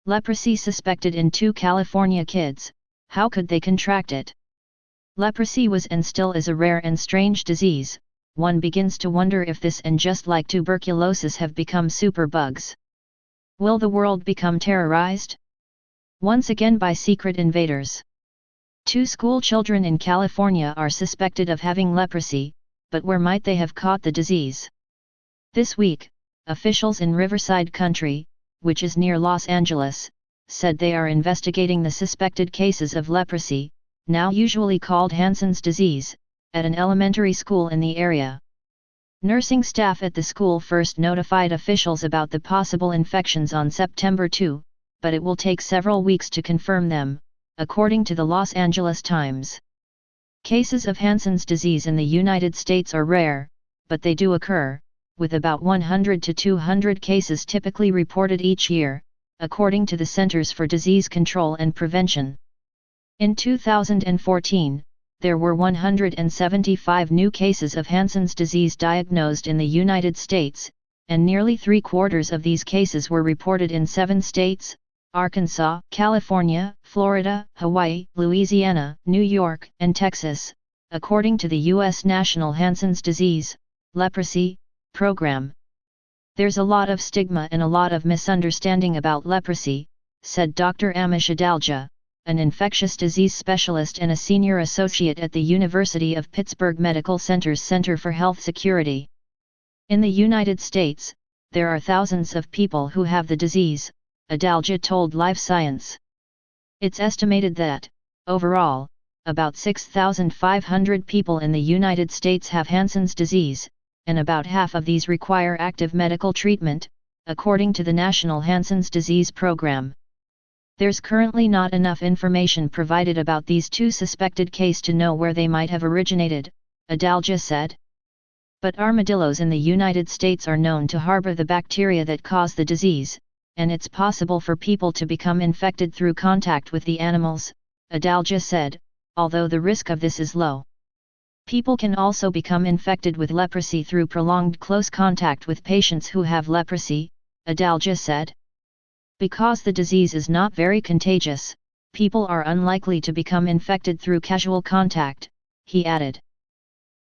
Leprosy suspected in 2 California kids. How could they contract it? Leprosy was and still is a rare and strange disease. One begins to wonder if this and just like tuberculosis have become superbugs. Will the world become terrorized once again by secret invaders? 2 school children in California are suspected of having leprosy, but where might they have caught the disease? This week, officials in Riverside County, which is near Los Angeles, said they are investigating the suspected cases of leprosy, now usually called Hansen's disease, at an elementary school in the area. Nursing staff at the school first notified officials about the possible infections on September 2, but it will take several weeks to confirm them, according to the Los Angeles Times. Cases of Hansen's disease in the United States are rare, but they do occur, with about 100 to 200 cases typically reported each year, according to the Centers for Disease Control and Prevention. In 2014, there were 175 new cases of Hansen's disease diagnosed in the United States, and nearly 3/4 of these cases were reported in 7 states: Arkansas, California, Florida, Hawaii, Louisiana, New York, and Texas, according to the U.S. National Hansen's Disease, Leprosy, Program. There's a lot of stigma and a lot of misunderstanding about leprosy, said Dr. Amish Adalja, an infectious disease specialist and a senior associate at the University of Pittsburgh Medical Center's Center for Health Security. In the United States, there are thousands of people who have the disease, Adalja told Live Science. It's estimated that, overall, about 6,500 people in the United States have Hansen's disease, and about half of these require active medical treatment, according to the National Hansen's Disease Program. There's currently not enough information provided about these 2 suspected cases to know where they might have originated, Adalja said. But armadillos in the United States are known to harbor the bacteria that cause the disease, and it's possible for people to become infected through contact with the animals, Adalja said, although the risk of this is low. People can also become infected with leprosy through prolonged close contact with patients who have leprosy, Adalja said. Because the disease is not very contagious, people are unlikely to become infected through casual contact, he added.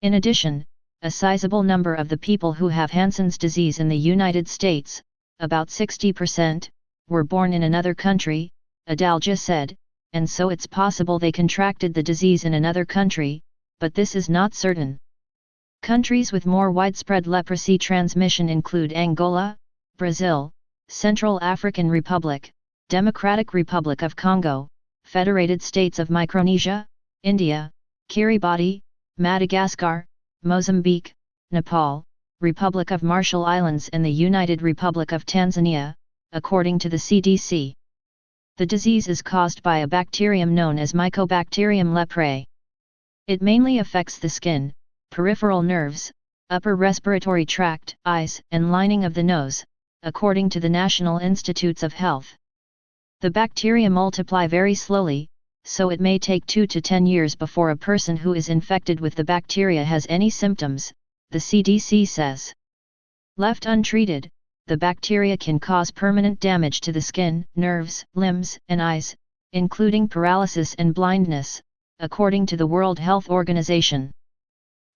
In addition, a sizable number of the people who have Hansen's disease in the United States, about 60%, were born in another country, Adalja said, and so it's possible they contracted the disease in another country, but this is not certain. Countries with more widespread leprosy transmission include Angola, Brazil, Central African Republic, Democratic Republic of Congo, Federated States of Micronesia, India, Kiribati, Madagascar, Mozambique, Nepal, Republic of Marshall Islands and the United Republic of Tanzania, according to the CDC. The disease is caused by a bacterium known as Mycobacterium leprae. It mainly affects the skin, peripheral nerves, upper respiratory tract, eyes, and lining of the nose, according to the National Institutes of Health. The bacteria multiply very slowly, so it may take 2 to 10 years before a person who is infected with the bacteria has any symptoms, the CDC says. Left untreated, the bacteria can cause permanent damage to the skin, nerves, limbs, and eyes, including paralysis and blindness, according to the World Health Organization.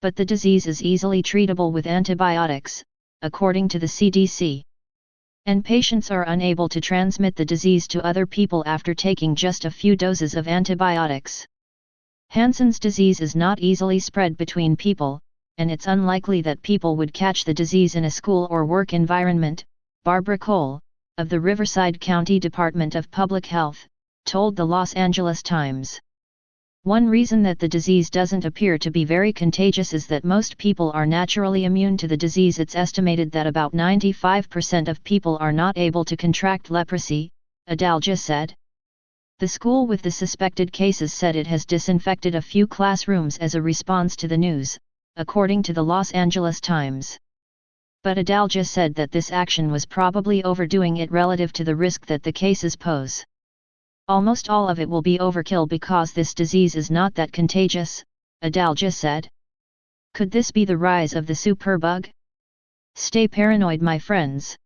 But the disease is easily treatable with antibiotics, according to the CDC. And patients are unable to transmit the disease to other people after taking just a few doses of antibiotics. Hansen's disease is not easily spread between people, and it's unlikely that people would catch the disease in a school or work environment, Barbara Cole, of the Riverside County Department of Public Health, told the Los Angeles Times. One reason that the disease doesn't appear to be very contagious is that most people are naturally immune to the disease. It's estimated that about 95% of people are not able to contract leprosy, Adalja said. The school with the suspected cases said it has disinfected a few classrooms as a response to the news, according to the Los Angeles Times. But Adalja said that this action was probably overdoing it relative to the risk that the cases pose. Almost all of it will be overkill because this disease is not that contagious, Adalja said. Could this be the rise of the superbug? Stay paranoid, my friends.